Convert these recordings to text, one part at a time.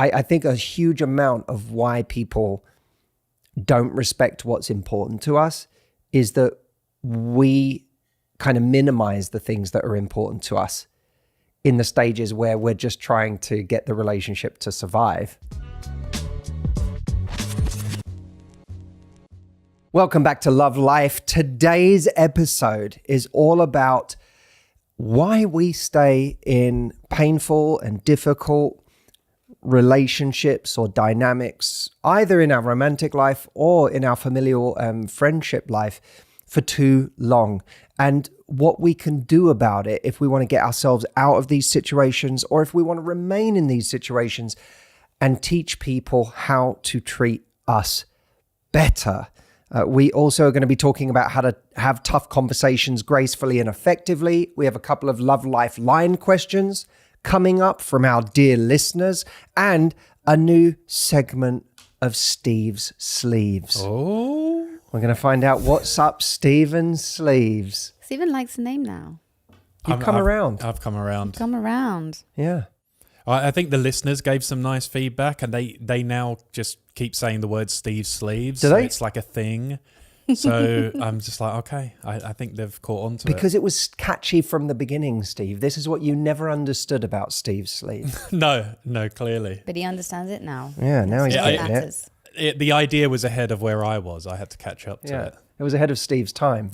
I think a huge amount of why people don't respect what's important to us is that we kind of minimize the things that are important to us in the stages where we're just trying to get the relationship to survive. Welcome back to Love Life. Today's episode is all about why we stay in painful and difficult relationships or dynamics, either in our romantic life or in our familial friendship life, for too long, and what we can do about it if we want to get ourselves out of these situations, or if we want to remain in these situations and teach people how to treat us better. We also are going to be talking about how to have tough conversations gracefully and effectively. We have a couple of Love Life line questions coming up from our dear listeners, and a new segment of Steve's Sleeves. Oh. We're going to find out what's up Steven's Sleeves. Steven likes the name now. You've come around. I've come around. Come around. Yeah. I think the listeners gave some nice feedback, and they now just keep saying the word Steve's Sleeves. Do they? It's like a thing. So I'm just like, okay, I think they've caught on to it. Because it was catchy from the beginning, Steve. This is what you never understood about Steve's Sleeves. No, clearly. But he understands it now. Yeah, now he's That's what getting matters. The idea was ahead of where I was. I had to catch up to it. It was ahead of Steve's time.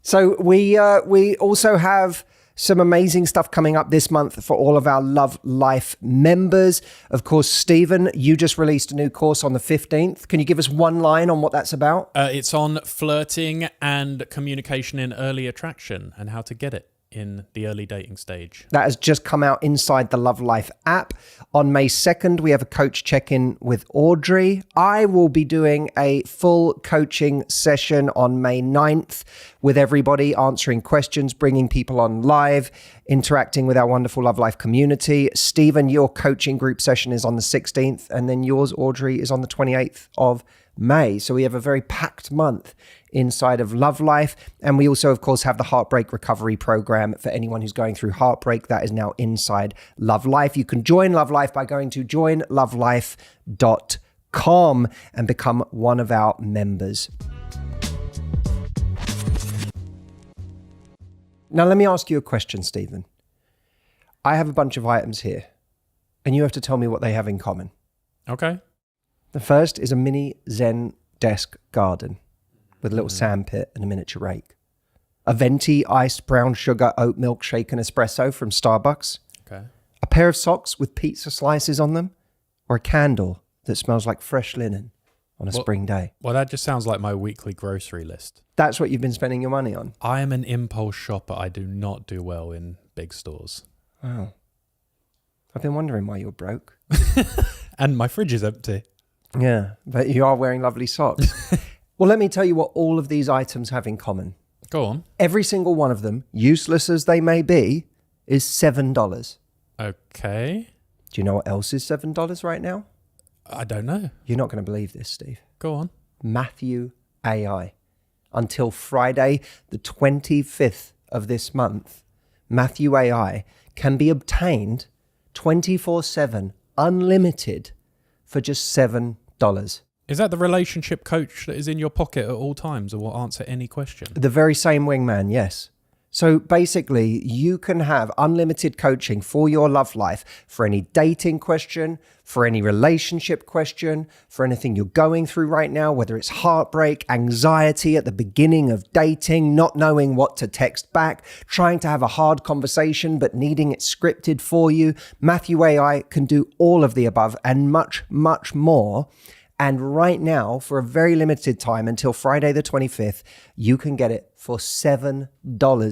So we also have some amazing stuff coming up this month for all of our Love Life members. Of course, Stephen, you just released a new course on the 15th. Can you give us one line on what that's about? It's on flirting and communication in early attraction and how to get it in the early dating stage. That has just come out inside the Love Life app. On May 2nd, we have a coach check-in with Audrey. I will be doing a full coaching session on May 9th with everybody, answering questions, bringing people on live, interacting with our wonderful Love Life community. Stephen, your coaching group session is on the 16th, and then yours, Audrey, is on the 28th of May. So we have a very packed month inside of Love Life. And we also, of course, have the Heartbreak Recovery Program for anyone who's going through heartbreak. That is now inside Love Life. You can join Love Life by going to joinlovelife.com and become one of our members. Now, let me ask you a question, Stephen. I have a bunch of items here, and you have to tell me what they have in common. Okay. The first is a mini Zen desk garden with a little sandpit and a miniature rake. A venti iced brown sugar oat milk shaken espresso from Starbucks. Okay. A pair of socks with pizza slices on them, or a candle that smells like fresh linen on a spring day. Well, that just sounds like my weekly grocery list. That's what you've been spending your money on? I am an impulse shopper. I do not do well in big stores. Wow. I've been wondering why you're broke. And my fridge is empty. Yeah, but you are wearing lovely socks. Well, let me tell you what all of these items have in common. Go on. Every single one of them, useless as they may be, is $7. Okay. Do you know what else is $7 right now? I don't know. You're not going to believe this, Steve. Go on. Matthew AI. Until Friday, the 25th of this month, Matthew AI can be obtained 24/7, unlimited, for just $7. Is that the relationship coach that is in your pocket at all times and will answer any question? The very same wingman, yes. So basically, you can have unlimited coaching for your love life, for any dating question, for any relationship question, for anything you're going through right now, whether it's heartbreak, anxiety at the beginning of dating, not knowing what to text back, trying to have a hard conversation but needing it scripted for you. Matthew AI can do all of the above and much, much more. And right now, for a very limited time, until Friday the 25th, you can get it for $7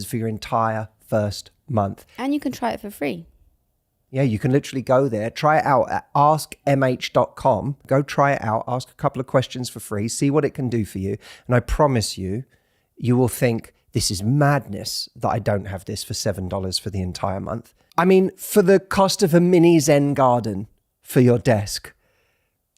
for your entire first month. And you can try it for free. Yeah, you can literally go there, try it out at askmh.com. Go try it out, ask a couple of questions for free, see what it can do for you. And I promise you, you will think, this is madness that I don't have this for $7 for the entire month. I mean, for the cost of a mini Zen garden for your desk,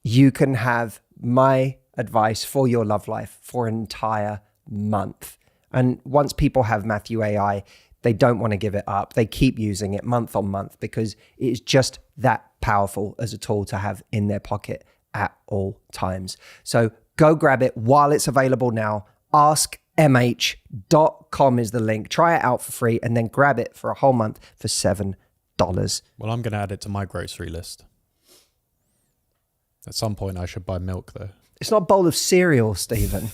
you can have my advice for your love life for an entire month. And once people have Matthew AI, they don't want to give it up. They keep using it month on month because it's just that powerful as a tool to have in their pocket at all times. So go grab it while it's available now. AskMH.com is the link. Try it out for free and then grab it for a whole month for $7. Well, I'm going to add it to my grocery list. At some point, I should buy milk, though. It's not a bowl of cereal, Stephen.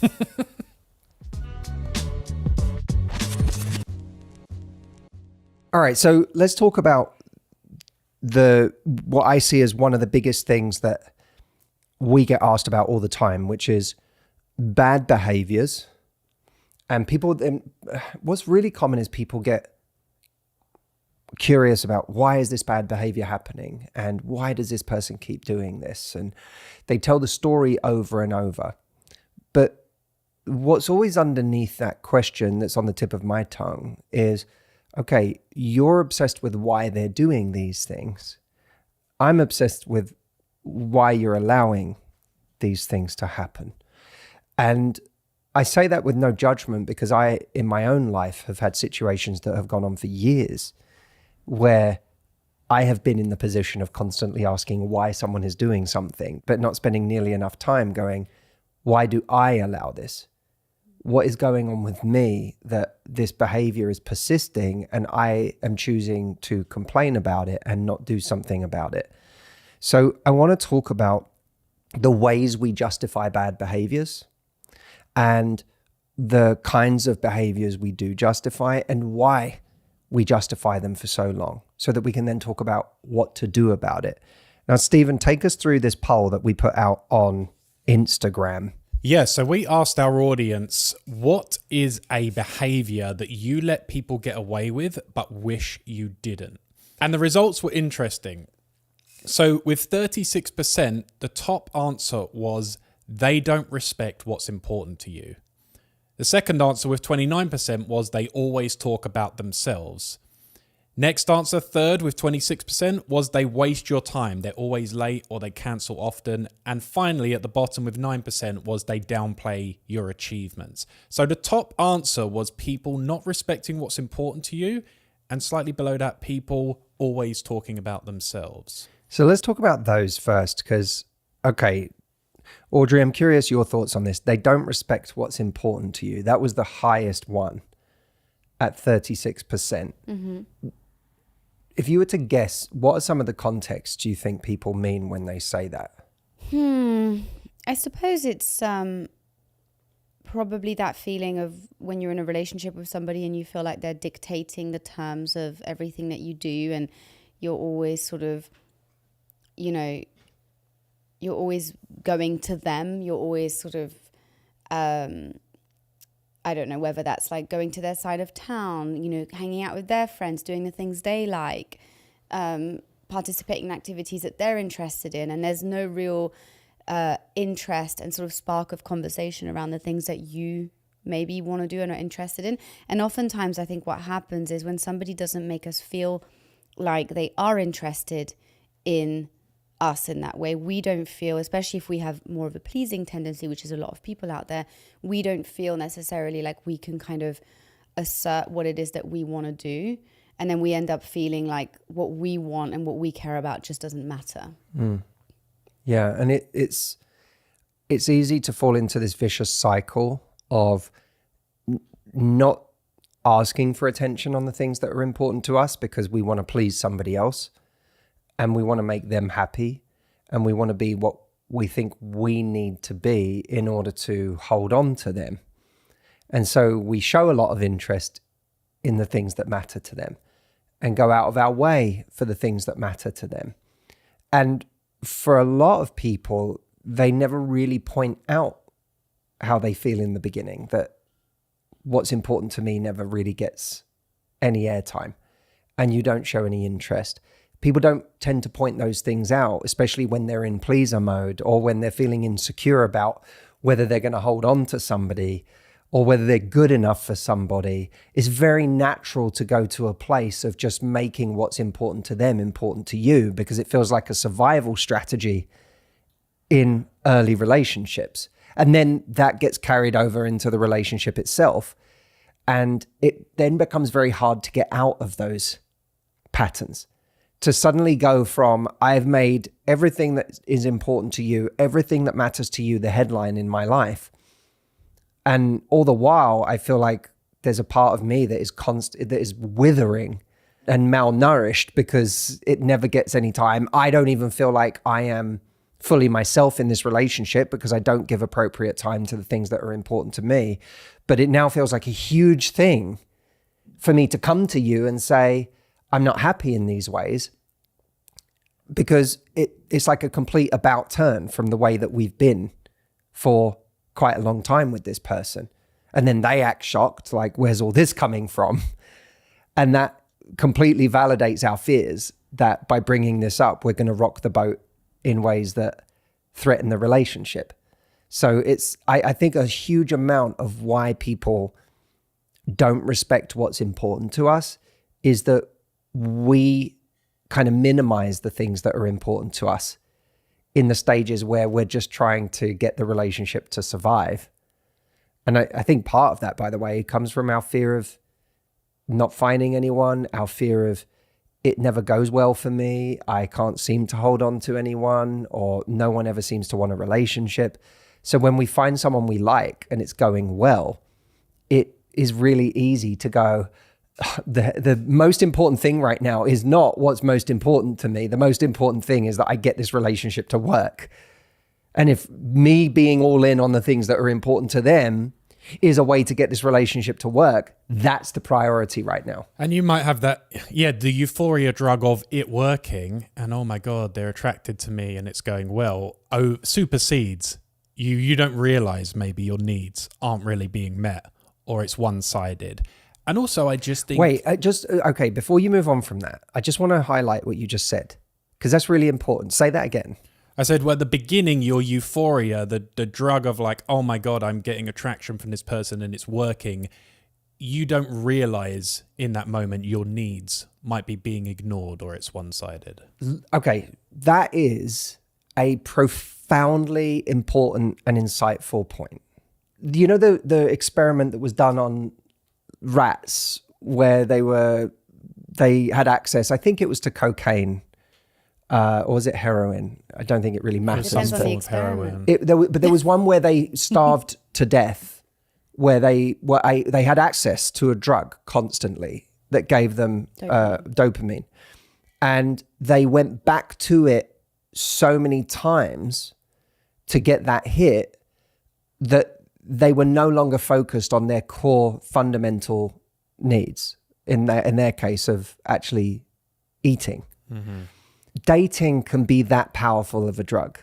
All right, so let's talk about what I see as one of the biggest things that we get asked about all the time, which is bad behaviors. And what's really common is people get curious about, why is this bad behavior happening? And why does this person keep doing this? And they tell the story over and over. But what's always underneath that question that's on the tip of my tongue is, okay, you're obsessed with why they're doing these things. I'm obsessed with why you're allowing these things to happen. And I say that with no judgment, because I, in my own life, have had situations that have gone on for years where I have been in the position of constantly asking why someone is doing something, but not spending nearly enough time going, why do I allow this? What is going on with me that this behavior is persisting and I am choosing to complain about it and not do something about it? So I want to talk about the ways we justify bad behaviors and the kinds of behaviors we do justify and why we justify them for so long, so that we can then talk about what to do about it. Now, Stephen, take us through this poll that we put out on Instagram. Yeah, so we asked our audience, what is a behavior that you let people get away with but wish you didn't? And the results were interesting. So with 36%, the top answer was they don't respect what's important to you. The second answer with 29% was they always talk about themselves. Next answer, third with 26%, was they waste your time. They're always late or they cancel often. And finally, at the bottom with 9% was they downplay your achievements. So the top answer was people not respecting what's important to you, and slightly below that, people always talking about themselves. So let's talk about those first, because, okay, Audrey, I'm curious your thoughts on this. They don't respect what's important to you. That was the highest one at 36%. Mm-hmm. If you were to guess, what are some of the contexts you think people mean when they say that? I suppose it's probably that feeling of when you're in a relationship with somebody and you feel like they're dictating the terms of everything that you do, and you're always sort of, you know, you're always going to them. You're always sort of, I don't know whether that's like going to their side of town, you know, hanging out with their friends, doing the things they like, participating in activities that they're interested in. And there's no real interest and sort of spark of conversation around the things that you maybe want to do and are interested in. And oftentimes I think what happens is when somebody doesn't make us feel like they are interested in us in that way, we don't feel, especially if we have more of a pleasing tendency, which is a lot of people out there, we don't feel necessarily like we can kind of assert what it is that we want to do. And then we end up feeling like what we want and what we care about just doesn't matter. Yeah, and it's easy to fall into this vicious cycle of not asking for attention on the things that are important to us because we want to please somebody else. And we want to make them happy, and we want to be what we think we need to be in order to hold on to them. And so we show a lot of interest in the things that matter to them and go out of our way for the things that matter to them. And for a lot of people, they never really point out how they feel in the beginning, that what's important to me never really gets any airtime, and you don't show any interest. People don't tend to point those things out, especially when they're in pleaser mode or when they're feeling insecure about whether they're going to hold on to somebody or whether they're good enough for somebody. It's very natural to go to a place of just making what's important to them important to you, because it feels like a survival strategy in early relationships. And then that gets carried over into the relationship itself. And it then becomes very hard to get out of those patterns, to suddenly go from I've made everything that is important to you, everything that matters to you, the headline in my life. And all the while, I feel like there's a part of me that is that is withering and malnourished because it never gets any time. I don't even feel like I am fully myself in this relationship because I don't give appropriate time to the things that are important to me. But it now feels like a huge thing for me to come to you and say, I'm not happy in these ways, because it's like a complete about turn from the way that we've been for quite a long time with this person. And then they act shocked, like, where's all this coming from? And that completely validates our fears that by bringing this up, we're going to rock the boat in ways that threaten the relationship. So I think a huge amount of why people don't respect what's important to us is that we kind of minimize the things that are important to us in the stages where we're just trying to get the relationship to survive. And I think part of that, by the way, comes from our fear of not finding anyone, our fear of it never goes well for me, I can't seem to hold on to anyone, or no one ever seems to want a relationship. So when we find someone we like and it's going well, it is really easy to go, the most important thing right now is not what's most important to me. The most important thing is that I get this relationship to work. And if me being all in on the things that are important to them is a way to get this relationship to work, that's the priority right now. And you might have that, the euphoria drug of it working and, oh my God, they're attracted to me and it's going well, supersedes. You don't realize maybe your needs aren't really being met, or it's one-sided. And also I just think... Wait, okay, before you move on from that, I just want to highlight what you just said, because that's really important. Say that again. I said, well, at the beginning, your euphoria, the drug of like, oh my God, I'm getting attraction from this person and it's working. You don't realize in that moment your needs might be being ignored, or it's one-sided. Okay, that is a profoundly important and insightful point. You know the experiment that was done on rats where they had access, I think it was to cocaine, or was it heroin? I don't think it really matters. Depends on the experiment. But there was one where they starved to death, where they had access to a drug constantly that gave them dopamine. And they went back to it so many times to get that hit that they were no longer focused on their core fundamental needs, in their case of actually eating. Mm-hmm. Dating can be that powerful of a drug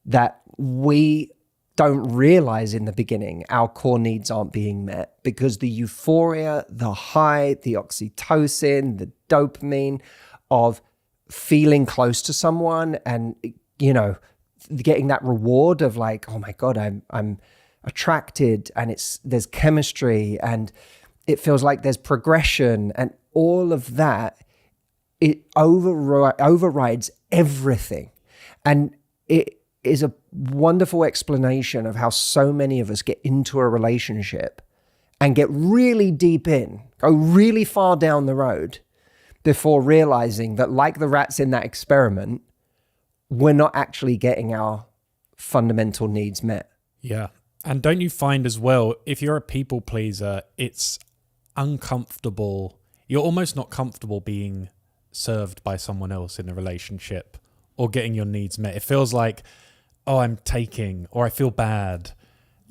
that we don't realize in the beginning our core needs aren't being met, because the euphoria, the high, the oxytocin, the dopamine of feeling close to someone and, you know, getting that reward of like, oh my God, I'm attracted, and there's chemistry and it feels like there's progression, and all of that, it overrides everything. And it is a wonderful explanation of how so many of us get into a relationship and get really deep in, go really far down the road before realizing that, like the rats in that experiment, we're not actually getting our fundamental needs met. Yeah. And don't you find as well, if you're a people pleaser, it's uncomfortable. You're almost not comfortable being served by someone else in a relationship or getting your needs met. It feels like, oh, I'm taking, or I feel bad.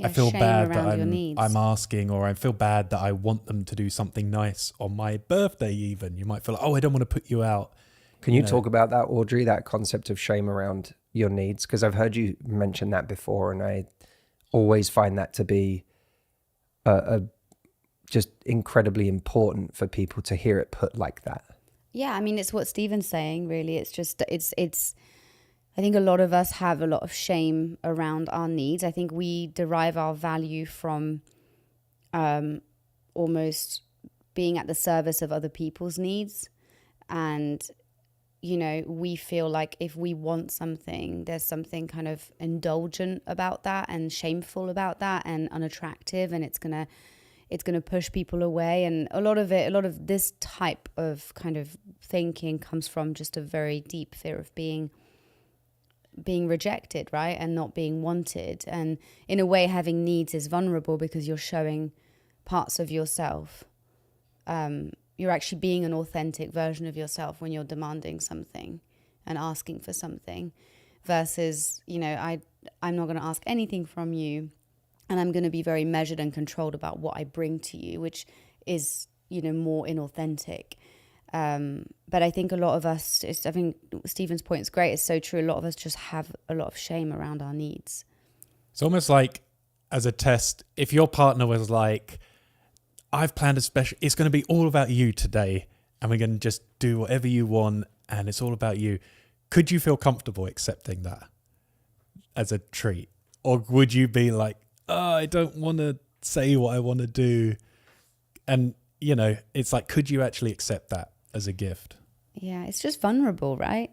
I feel bad that I'm asking, or I feel bad that I want them to do something nice on my birthday even. You might feel like, oh, I don't want to put you out. Can you talk about that, Audrey, that concept of shame around your needs? Because I've heard you mention that before, and I always find that to be just incredibly important for people to hear it put like that. Yeah, I mean, it's what Stephen's saying, really. It's just, it's. I think a lot of us have a lot of shame around our needs. I think we derive our value from almost being at the service of other people's needs. And, you know, we feel like if we want something, there's something kind of indulgent about that and shameful about that and unattractive. And it's going to it's going to push people away. And a lot of this type of kind of thinking comes from just a very deep fear of being rejected, right? And not being wanted. And in a way, having needs is vulnerable because you're showing parts of yourself. You're actually being an authentic version of yourself when you're demanding something and asking for something, versus, I'm not going to ask anything from you, and I'm going to be very measured and controlled about what I bring to you, which is, more inauthentic. But I think a lot of us, I think Stephen's point is great. It's so true. A lot of us just have a lot of shame around our needs. It's almost like, as a test, if your partner was like, I've planned a special, it's going to be all about you today, and we're going to just do whatever you want, and it's all about you. Could you feel comfortable accepting that as a treat? Or would you be like, I don't want to say what I want to do? And, it's like, could you actually accept that as a gift? Yeah, it's just vulnerable, right?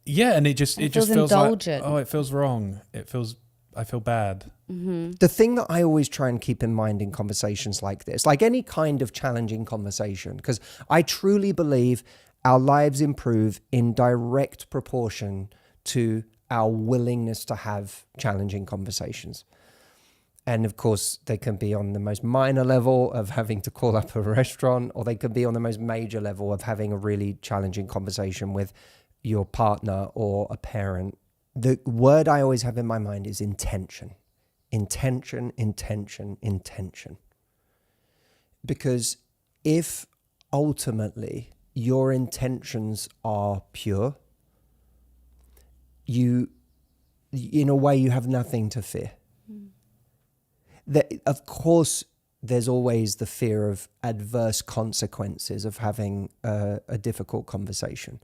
Yeah, and it just feels indulgent. like, it feels wrong. I feel bad. Mm-hmm. The thing that I always try and keep in mind in conversations like this, like any kind of challenging conversation, because I truly believe our lives improve in direct proportion to our willingness to have challenging conversations. And of course, they can be on the most minor level of having to call up a restaurant, or they can be on the most major level of having a really challenging conversation with your partner or a parent. The word I always have in my mind is intention. Intention, intention, intention. Because if ultimately your intentions are pure, in a way, you have nothing to fear. Of course, there's always the fear of adverse consequences of having a difficult conversation.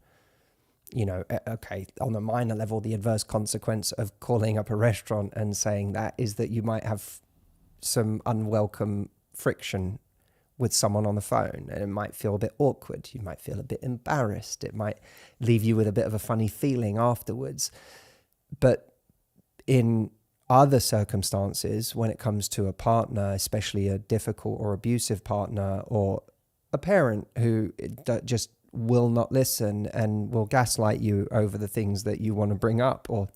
Okay, on a minor level, the adverse consequence of calling up a restaurant and saying that is that you might have some unwelcome friction with someone on the phone, and it might feel a bit awkward. You might feel a bit embarrassed. It might leave you with a bit of a funny feeling afterwards. But in other circumstances, when it comes to a partner, especially a difficult or abusive partner, or a parent who just will not listen and will gaslight you over the things that you want to bring up, or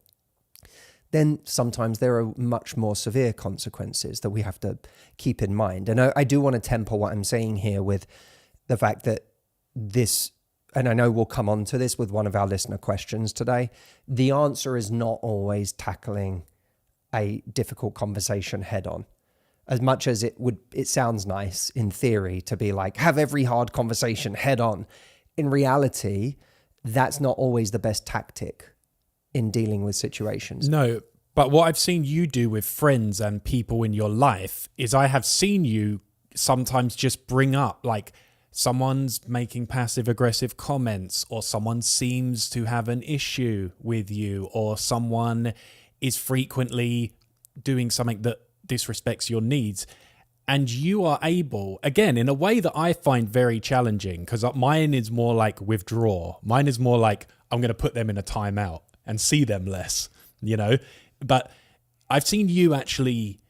then sometimes there are much more severe consequences that we have to keep in mind. And I do want to temper what I'm saying here with the fact that this, and I know we'll come on to this with one of our listener questions today, the answer is not always tackling a difficult conversation head on. As much as it sounds nice in theory to be like, have every hard conversation head on. In reality, that's not always the best tactic in dealing with situations. No, but what I've seen you do with friends and people in your life is I have seen you sometimes just bring up, like, someone's making passive aggressive comments, or someone seems to have an issue with you, or someone is frequently doing something that disrespects your needs. And you are able, again, in a way that I find very challenging, because mine is more like withdraw. Mine is more like, I'm going to put them in a timeout and see them less, But I've seen you actually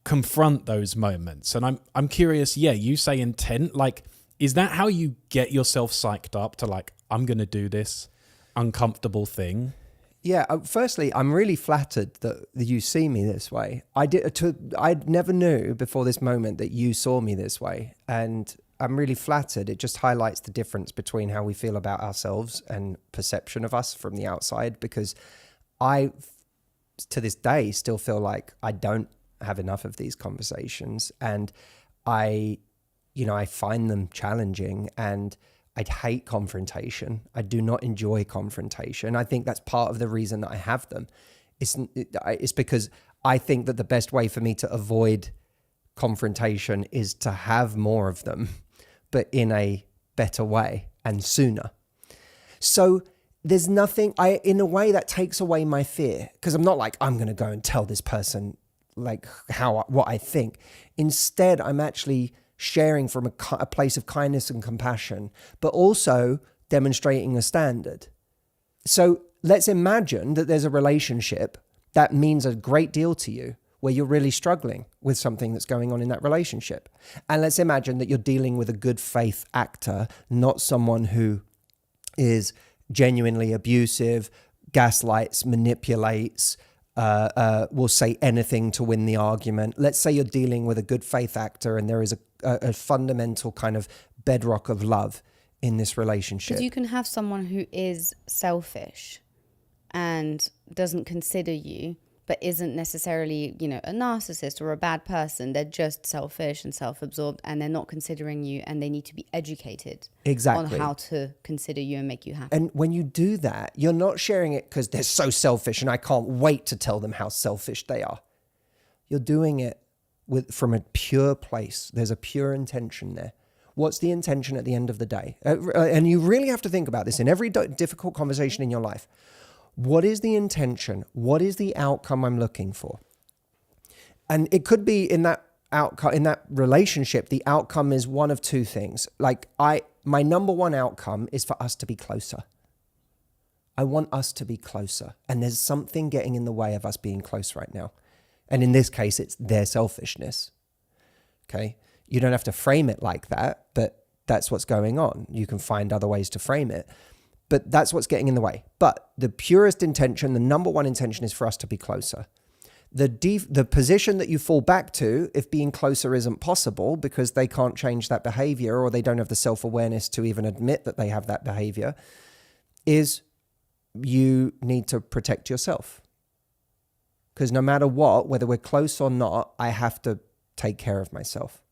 confront those moments. And I'm curious, you say intent, like, is that how you get yourself psyched up to, like, I'm going to do this uncomfortable thing? Yeah, firstly, I'm really flattered that you see me this way. I never knew before this moment that you saw me this way. And I'm really flattered. It just highlights the difference between how we feel about ourselves and perception of us from the outside, because I, to this day, still feel like I don't have enough of these conversations, and I find them challenging, and I hate confrontation. I do not enjoy confrontation. I think that's part of the reason that I have them. It's because I think that the best way for me to avoid confrontation is to have more of them, but in a better way and sooner. So there's nothing, in a way that takes away my fear, because I'm not like, I'm going to go and tell this person like what I think. Instead, I'm actually sharing from a place of kindness and compassion, but also demonstrating a standard. So let's imagine that there's a relationship that means a great deal to you, where you're really struggling with something that's going on in that relationship. And let's imagine that you're dealing with a good faith actor, not someone who is genuinely abusive, gaslights, manipulates, will say anything to win the argument. Let's say you're dealing with a good faith actor and there is a fundamental kind of bedrock of love in this relationship. Because you can have someone who is selfish and doesn't consider you, but isn't necessarily, you know, a narcissist or a bad person. They're just selfish and self-absorbed, and they're not considering you, and they need to be educated on how to consider you and make you happy. And when you do that, you're not sharing it because they're so selfish and I can't wait to tell them how selfish they are. You're doing it from a pure place. There's a pure intention there. What's the intention at the end of the day? And you really have to think about this in every difficult conversation in your life. What is the intention? What is the outcome I'm looking for? And it could be in that outcome, in that relationship, the outcome is one of two things. Like my number one outcome is for us to be closer. I want us to be closer. And there's something getting in the way of us being close right now. And in this case, it's their selfishness. Okay. You don't have to frame it like that, but that's what's going on. You can find other ways to frame it. But that's what's getting in the way. But the purest intention, the number one intention is for us to be closer. The position that you fall back to, if being closer isn't possible because they can't change that behavior or they don't have the self-awareness to even admit that they have that behavior, is you need to protect yourself. Because no matter what, whether we're close or not, I have to take care of myself.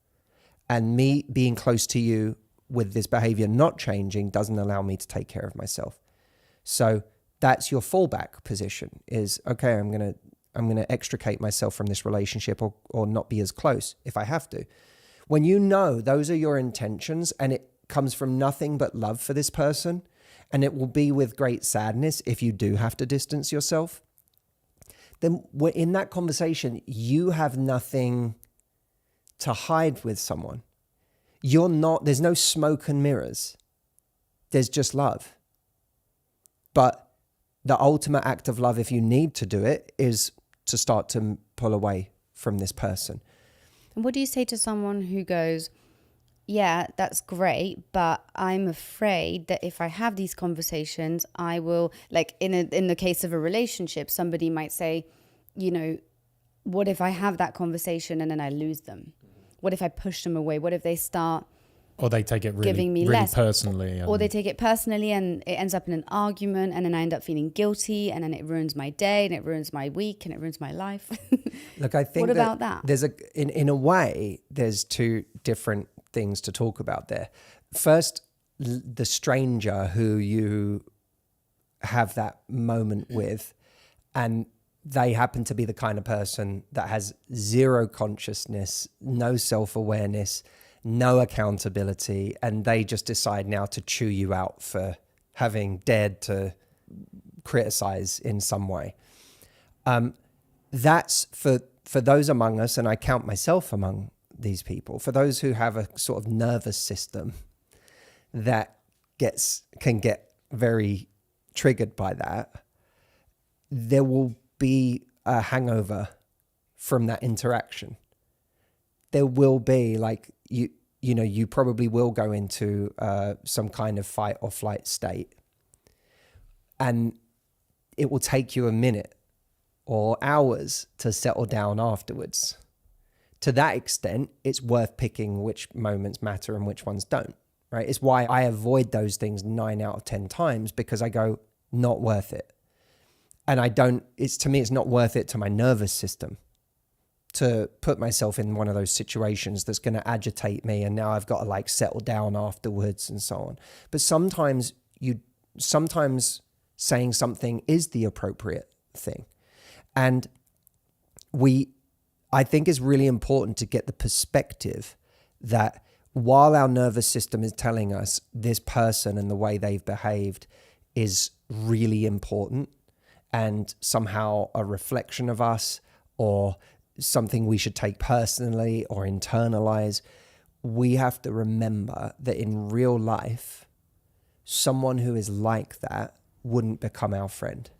And me being close to you with this behavior not changing doesn't allow me to take care of myself. So that's your fallback position is, okay, I'm going to extricate myself from this relationship or not be as close if I have to. When you know those are your intentions and it comes from nothing but love for this person, and it will be with great sadness if you do have to distance yourself, then in that conversation, you have nothing to hide with someone. There's no smoke and mirrors. There's just love. But the ultimate act of love, if you need to do it, is to start to pull away from this person. And what do you say to someone who goes, yeah, that's great, but I'm afraid that if I have these conversations, I will, like in the case of a relationship, somebody might say, you know, what if I have that conversation and then I lose them? What if I push them away? What if they start or they take it giving me really less personally? Or they take it personally and it ends up in an argument, and then I end up feeling guilty, and then it ruins my day and it ruins my week and it ruins my life. Look, I think what about that? There's in a way, there's two different things to talk about there. First, the stranger who you have that moment with, and they happen to be the kind of person that has zero consciousness, no self-awareness, no accountability, and they just decide now to chew you out for having dared to criticize in some way. That's for those among us, and I count myself among these people, for those who have a sort of nervous system that can get very triggered by that, there will be a hangover from that interaction. There will be, like, you probably will go into some kind of fight or flight state, and it will take you a minute or hours to settle down afterwards. To that extent, it's worth picking which moments matter and which ones don't, right? It's why I avoid those things 9 out of 10 times, because I go, not worth it. And to me, it's not worth it to my nervous system to put myself in one of those situations that's going to agitate me. And now I've got to like settle down afterwards and so on. But sometimes saying something is the appropriate thing. And I think it's really important to get the perspective that while our nervous system is telling us this person and the way they've behaved is really important and somehow a reflection of us or something we should take personally or internalize, we have to remember that in real life, someone who is like that wouldn't become our friend.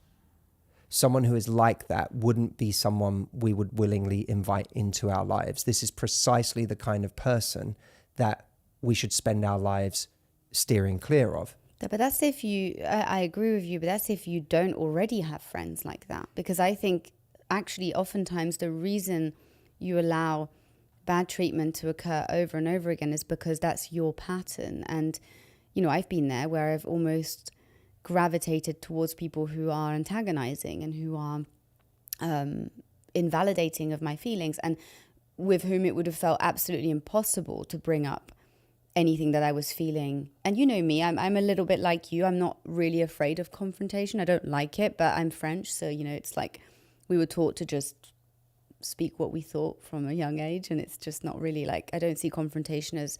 someone who is like that wouldn't be someone we would willingly invite into our lives. This is precisely the kind of person that we should spend our lives steering clear of. But that's if I agree with you, but that's if you don't already have friends like that. Because I think actually oftentimes the reason you allow bad treatment to occur over and over again is because that's your pattern. And, I've been there where I've almost gravitated towards people who are antagonizing and who are invalidating of my feelings, and with whom it would have felt absolutely impossible to bring up anything that I was feeling. And you know me, I'm a little bit like you. I'm not really afraid of confrontation. I don't like it, but I'm French. So, it's like we were taught to just speak what we thought from a young age. And it's just not really like, I don't see confrontation as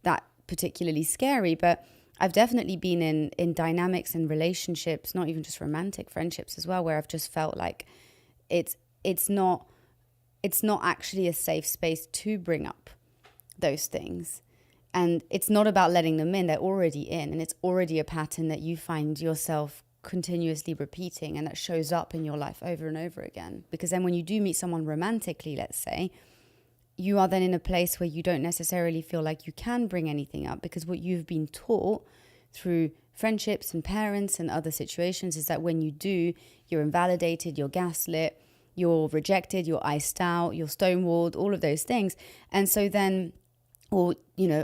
that particularly scary. But I've definitely been in dynamics and relationships, not even just romantic friendships as well, where I've just felt like it's not actually a safe space to bring up those things. And it's not about letting them in, they're already in, and it's already a pattern that you find yourself continuously repeating, and that shows up in your life over and over again. Because then when you do meet someone romantically, let's say, you are then in a place where you don't necessarily feel like you can bring anything up, because what you've been taught through friendships and parents and other situations is that when you do, you're invalidated, you're gaslit, you're rejected, you're iced out, you're stonewalled, all of those things. And so then, or,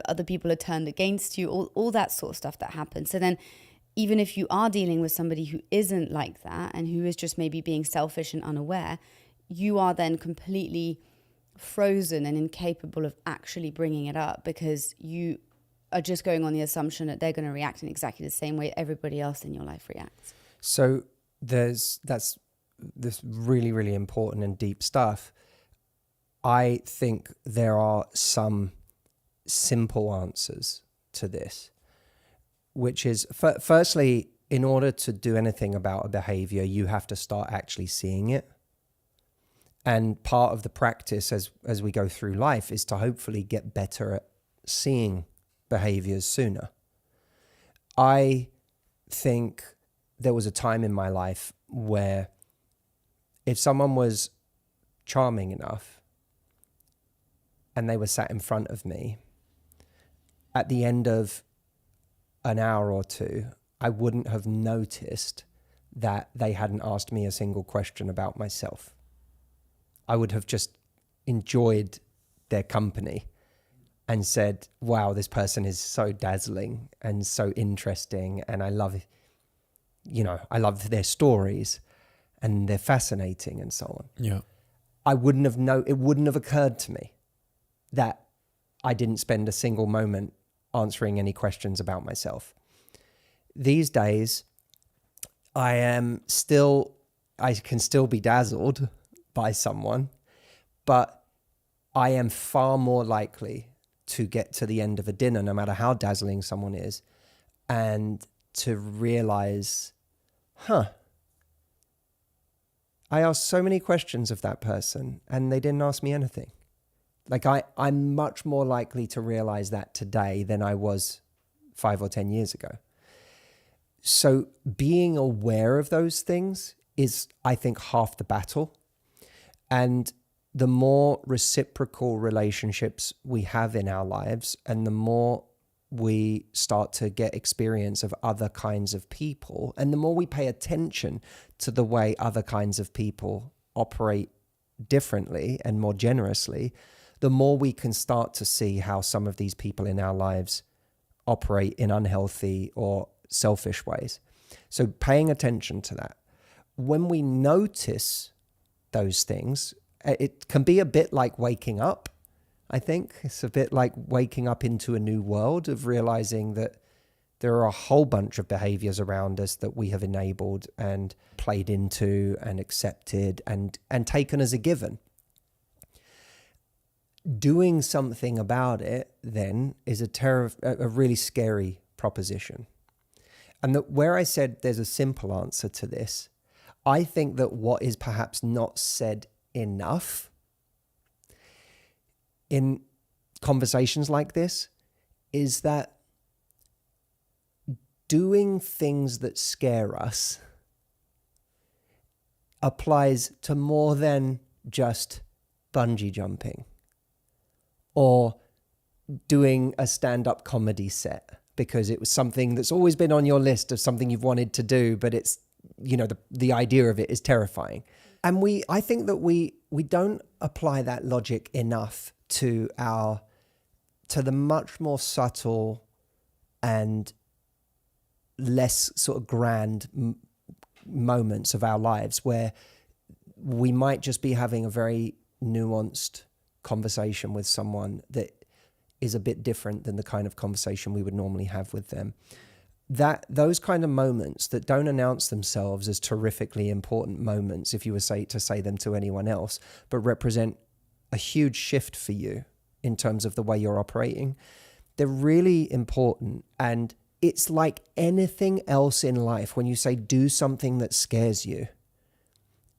other people are turned against you, all that sort of stuff that happens. So then even if you are dealing with somebody who isn't like that and who is just maybe being selfish and unaware, you are then completely frozen and incapable of actually bringing it up, because you are just going on the assumption that they're going to react in exactly the same way everybody else in your life reacts. So that's this really, really important and deep stuff. I think there are some simple answers to this, which is, firstly, in order to do anything about a behavior, you have to start actually seeing it. And part of the practice as we go through life is to hopefully get better at seeing behaviors sooner. I think there was a time in my life where if someone was charming enough and they were sat in front of me, at the end of an hour or two, I wouldn't have noticed that they hadn't asked me a single question about myself. I would have just enjoyed their company and said, wow, this person is so dazzling and so interesting, and I love their stories and they're fascinating and so on. Yeah. It wouldn't have occurred to me that I didn't spend a single moment answering any questions about myself. These days, I can still be dazzled by someone, but I am far more likely to get to the end of a dinner, no matter how dazzling someone is, and to realize, I asked so many questions of that person and they didn't ask me anything. Like I'm much more likely to realize that today than I was 5 or 10 years ago. So being aware of those things is, I think, half the battle. And the more reciprocal relationships we have in our lives, and the more we start to get experience of other kinds of people, and the more we pay attention to the way other kinds of people operate differently and more generously, the more we can start to see how some of these people in our lives operate in unhealthy or selfish ways. So paying attention to that. When we notice those things, it can be a bit like waking up, I think. It's a bit like waking up into a new world, of realizing that there are a whole bunch of behaviors around us that we have enabled and played into and accepted and taken as a given. Doing something about it then is a really scary proposition. And that where I said there's a simple answer to this, I think that what is perhaps not said enough in conversations like this is that doing things that scare us applies to more than just bungee jumping or doing a stand-up comedy set because it was something that's always been on your list of something you've wanted to do, but it's, you know, the idea of it is terrifying. And I think that we don't apply that logic enough to the much more subtle and less sort of grand moments of our lives where we might just be having a very nuanced conversation with someone that is a bit different than the kind of conversation we would normally have with them. Those kind of moments that don't announce themselves as terrifically important moments, if you were to say them to anyone else, but represent a huge shift for you in terms of the way you're operating, they're really important. And it's like anything else in life. When you say do something that scares you,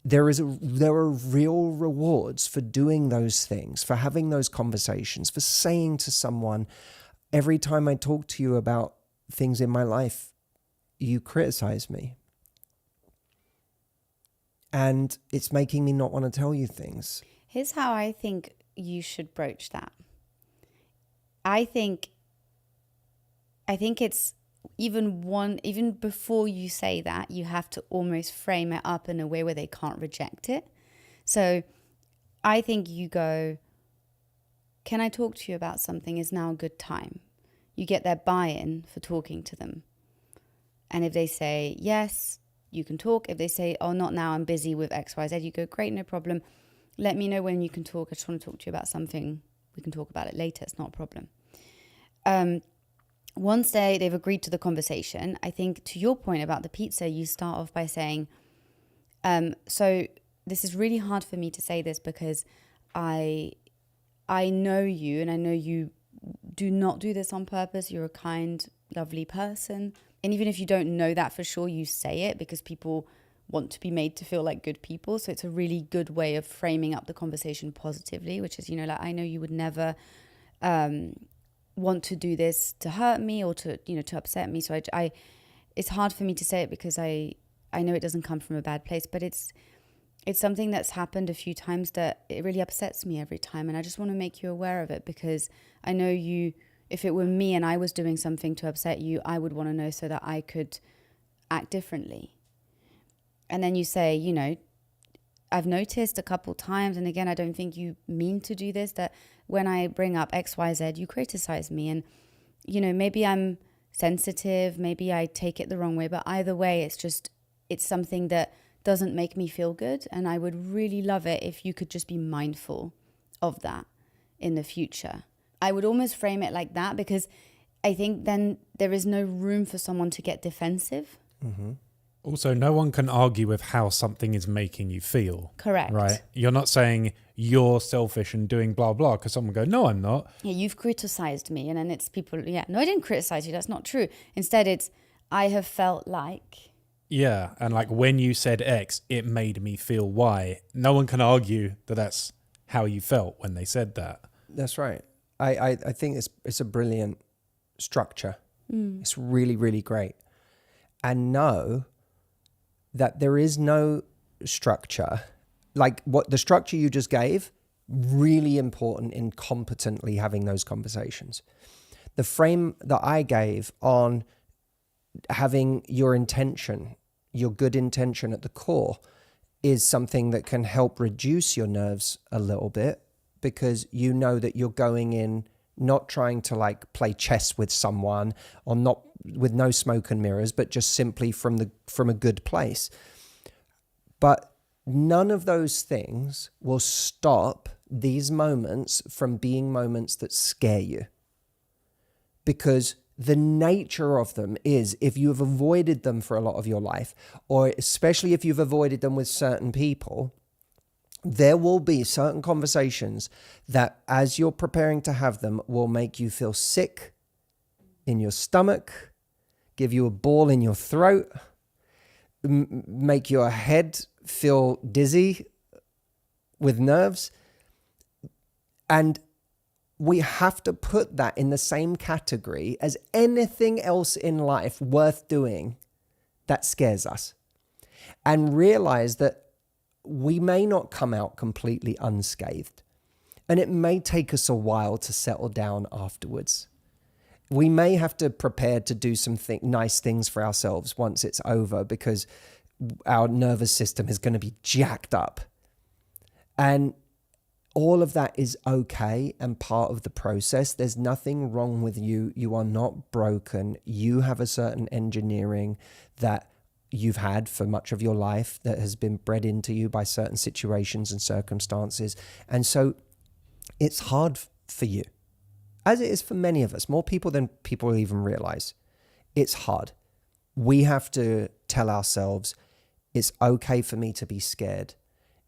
there are real rewards for doing those things, for having those conversations, for saying to someone, every time I talk to you about things in my life, you criticize me. And it's making me not want to tell you things. Here's how I think you should broach that. I think it's even before you say that, you have to almost frame it up in a way where they can't reject it. So I think you go, can I talk to you about something? Is now a good time? You get their buy-in for talking to them. And if they say, yes, you can talk. If they say, oh, not now, I'm busy with X, Y, Z, you go, great, no problem. Let me know when you can talk. I just want to talk to you about something. We can talk about it later. It's not a problem. Once they've agreed to the conversation, I think to your point about the pizza, you start off by saying, so this is really hard for me to say this because I know you and I know you do not do this on purpose. You're a kind, lovely person. And even if you don't know that for sure, you say it because people want to be made to feel like good people. So it's a really good way of framing up the conversation positively, which is, like, I know you would never want to do this to hurt me or to upset me. So it's hard for me to say it because I know it doesn't come from a bad place, but it's something that's happened a few times that it really upsets me every time. And I just want to make you aware of it because I know if it were me and I was doing something to upset you, I would want to know so that I could act differently. And then you say, I've noticed a couple times, and again, I don't think you mean to do this, that when I bring up X, Y, Z, you criticize me. And, maybe I'm sensitive, maybe I take it the wrong way, but either way, it's something that doesn't make me feel good. And I would really love it if you could just be mindful of that in the future. I would almost frame it like that because I think then there is no room for someone to get defensive. Mm-hmm. Also, no one can argue with how something is making you feel. Correct. Right? You're not saying you're selfish and doing blah, blah, because someone go, no, I'm not. Yeah, you've criticized me. And then it's people, no, I didn't criticize you. That's not true. Instead, it's, I have felt like. Yeah, and like when you said X, it made me feel Y. No one can argue that that's how you felt when they said that. That's right. I think it's a brilliant structure. It's really, really great. And know that there is no structure, like what the structure you just gave, really important in competently having those conversations. The frame that I gave on having your intention, your good intention at the core, is something that can help reduce your nerves a little bit because you know that you're going in not trying to like play chess with someone or not with no smoke and mirrors, but just simply from a good place. But none of those things will stop these moments from being moments that scare you. Because the nature of them is, if you have avoided them for a lot of your life, or especially if you've avoided them with certain people, there will be certain conversations that as you're preparing to have them will make you feel sick in your stomach, give you a ball in your throat, make your head feel dizzy with nerves. And we have to put that in the same category as anything else in life worth doing that scares us. And realize that we may not come out completely unscathed. And it may take us a while to settle down afterwards. We may have to prepare to do some nice things for ourselves once it's over, because our nervous system is going to be jacked up. And all of that is okay and part of the process. There's nothing wrong with you. You are not broken. You have a certain engineering that you've had for much of your life that has been bred into you by certain situations and circumstances. And so it's hard for you, as it is for many of us, more people than people even realize. It's hard. We have to tell ourselves, it's okay for me to be scared.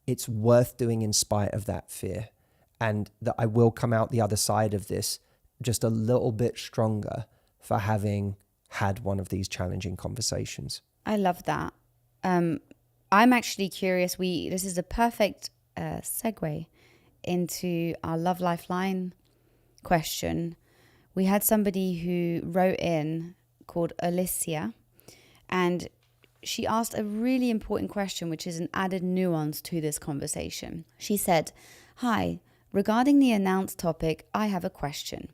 It's worth doing in spite of that fear, and that I will come out the other side of this just a little bit stronger for having had one of these challenging conversations. I love that. I'm actually curious. This is a perfect segue into our Love Lifeline question. We had somebody who wrote in called Alicia, and she asked a really important question, which is an added nuance to this conversation. She said, "Hi, regarding the announced topic, I have a question.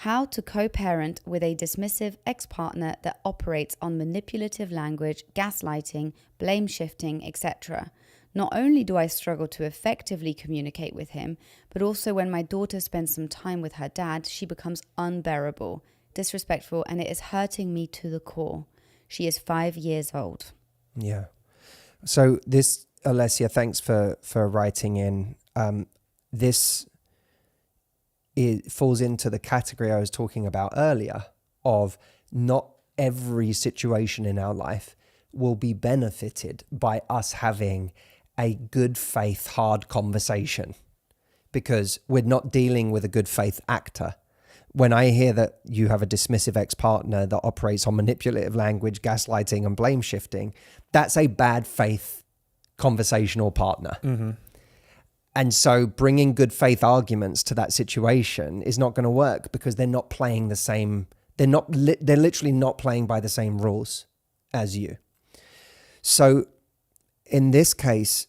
How to co-parent with a dismissive ex-partner that operates on manipulative language, gaslighting, blame shifting, etc. Not only do I struggle to effectively communicate with him, but also when my daughter spends some time with her dad, she becomes unbearable, disrespectful, and it is hurting me to the core. She is 5 years old." Yeah. So this, Alessia, thanks for writing in. It falls into the category I was talking about earlier of not every situation in our life will be benefited by us having a good faith, hard conversation, because we're not dealing with a good faith actor. When I hear that you have a dismissive ex-partner that operates on manipulative language, gaslighting, and blame shifting, that's a bad faith conversational partner. Mm-hmm. And so bringing good faith arguments to that situation is not going to work, because they're not playing the same. They're literally not playing by the same rules as you. So in this case,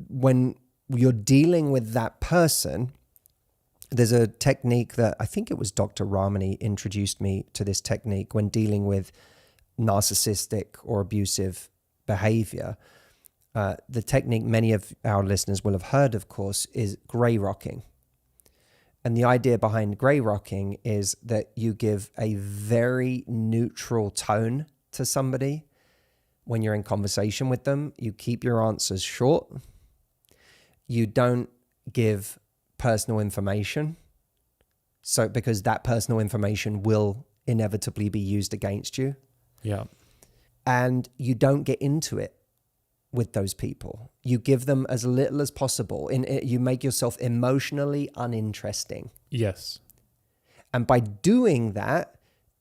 when you're dealing with that person, there's a technique that I think it was Dr. Ramani introduced me to this technique when dealing with narcissistic or abusive behavior. The technique many of our listeners will have heard, of course, is grey rocking. And the idea behind grey rocking is that you give a very neutral tone to somebody when you're in conversation with them. You keep your answers short. You don't give personal information. So because that personal information will inevitably be used against you. Yeah. And you don't get into it with those people. You give them as little as possible. You make yourself emotionally uninteresting. Yes. And by doing that,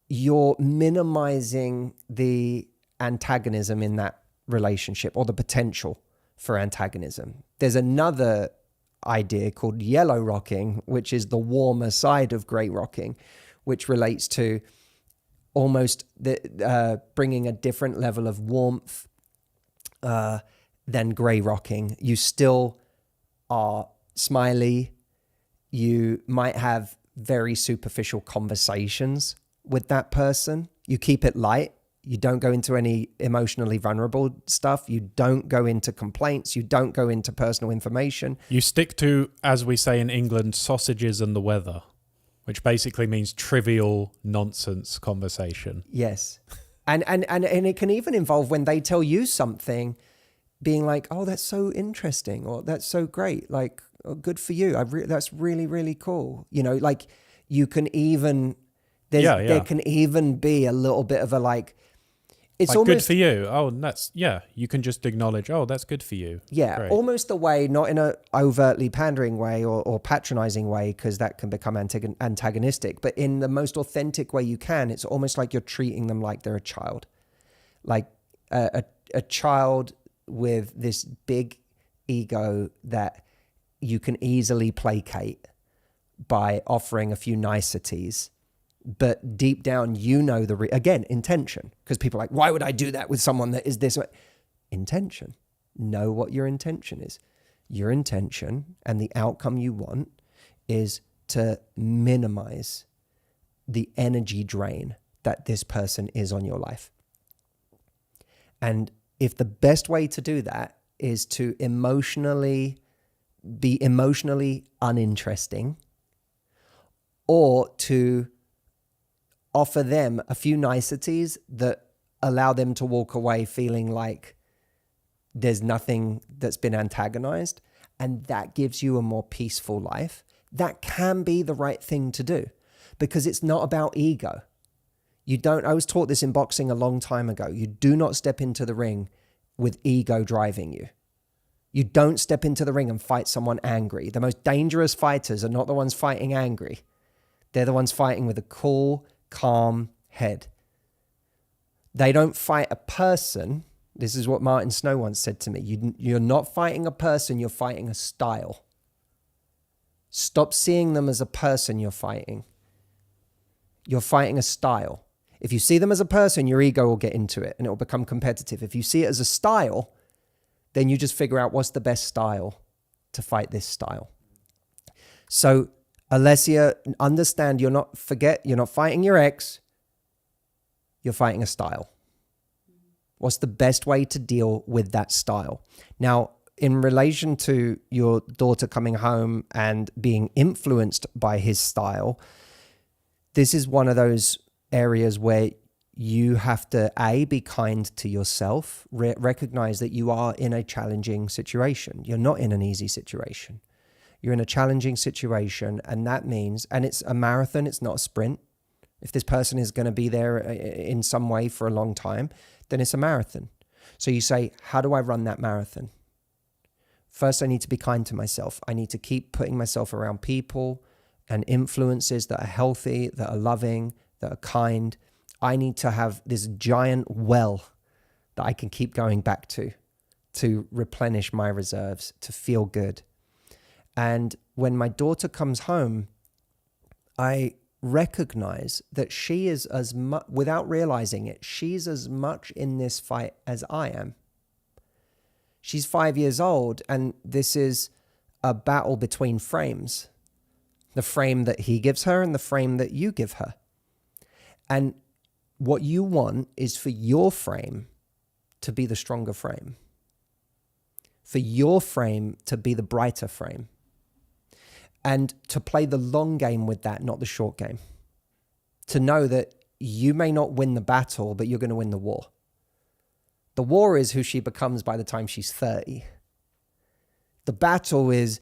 you're minimizing the antagonism in that relationship, or the potential for antagonism. There's another idea called yellow rocking, which is the warmer side of grey rocking, which relates to almost bringing a different level of warmth than grey rocking. You still are smiley. You might have very superficial conversations with that person. You keep it light. You don't go into any emotionally vulnerable stuff. You don't go into complaints. You don't go into personal information. You stick to, as we say in England, sausages and the weather, which basically means trivial nonsense conversation. Yes. And it can even involve when they tell you something, being like, "Oh, that's so interesting," or "That's so great. Like, oh, good for you. That's really, really cool." You know, like you can even, there can even be a little bit of a like, it's like almost good for you. Oh, that's, you can just acknowledge, oh, that's good for you. Yeah, Great. Almost the way, not in a overtly pandering way or patronizing way, because that can become antagonistic, but in the most authentic way you can. It's almost like you're treating them like they're a child, like a child with this big ego that you can easily placate by offering a few niceties. But deep down, you know again, intention. Because people are like, why would I do that with someone that is this way? Intention. know what your intention is. Your intention and the outcome you want is to minimize the energy drain that this person is on your life. And if the best way to do that is to be emotionally uninteresting, or to offer them a few niceties that allow them to walk away feeling like there's nothing that's been antagonized, and that gives you a more peaceful life, that can be the right thing to do, because it's not about ego. I was taught this in boxing a long time ago. You do not step into the ring with ego driving you. You don't step into the ring and fight someone angry. The most dangerous fighters are not the ones fighting angry. They're the ones fighting with a cool, calm head. They don't fight a person. This is what Martin Snow once said to me. You're not fighting a person, you're fighting a style. Stop seeing them as a person you're fighting. You're fighting a style. If you see them as a person, your ego will get into it and it will become competitive. If you see it as a style, then you just figure out what's the best style to fight this style. So, Alessia, understand you're not fighting your ex, you're fighting a style. What's the best way to deal with that style? Now, in relation to your daughter coming home and being influenced by his style, this is one of those areas where you have to, be kind to yourself, recognize that you are in a challenging situation. You're not in an easy situation. You're in a challenging situation, and that means, and it's a marathon, it's not a sprint. If this person is going to be there in some way for a long time, then it's a marathon. So you say, how do I run that marathon? First, I need to be kind to myself. I need to keep putting myself around people and influences that are healthy, that are loving, that are kind. I need to have this giant well that I can keep going back to replenish my reserves, to feel good. And when my daughter comes home, I recognize that she is as much, without realizing it, she's as much in this fight as I am. She's 5 years old, and this is a battle between frames. The frame that he gives her and the frame that you give her. And what you want is for your frame to be the stronger frame. For your frame to be the brighter frame. And to play the long game with that, not the short game. To know that you may not win the battle, but you're going to win the war. The war is who she becomes by the time she's 30. The battle is